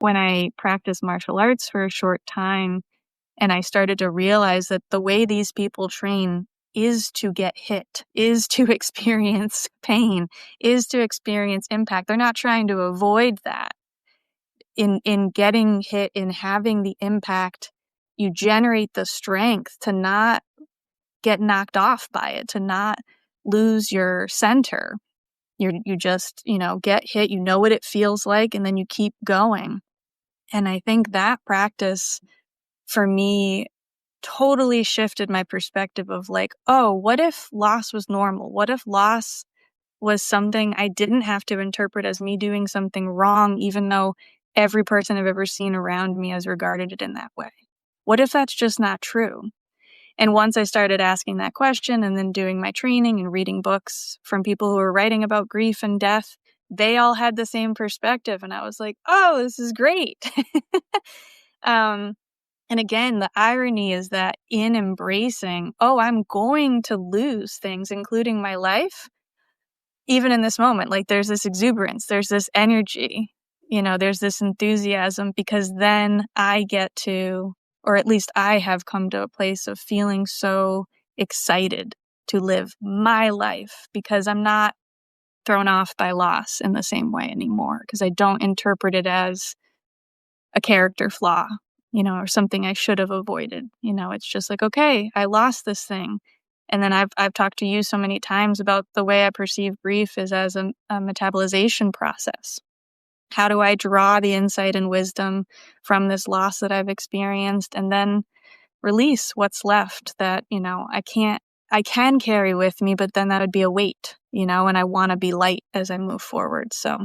when I practiced martial arts for a short time and I started to realize that the way these people train is to get hit, is to experience pain, is to experience impact. They're not trying to avoid that. In getting hit, in having the impact, you generate the strength to not get knocked off by it, to not lose your center. You just, get hit, you know what it feels like, and then you keep going. And I think that practice for me totally shifted my perspective of like, oh, what if loss was normal? What if loss was something I didn't have to interpret as me doing something wrong, even though every person I've ever seen around me has regarded it in that way? What if that's just not true? And once I started asking that question and then doing my training and reading books from people who were writing about grief and death, they all had the same perspective. And I was like, oh, this is great. And again, the irony is that in embracing, oh, I'm going to lose things, including my life, even in this moment, like there's this exuberance, there's this energy, there's this enthusiasm, because then I get to, or at least I have come to a place of feeling so excited to live my life because I'm not thrown off by loss in the same way anymore, because I don't interpret it as a character flaw, or something I should have avoided. It's just like, okay, I lost this thing. And then I've talked to you so many times about the way I perceive grief is as a metabolization process. How do I draw the insight and wisdom from this loss that I've experienced and then release what's left that, I can carry with me, but then that would be a weight, and I want to be light as I move forward. So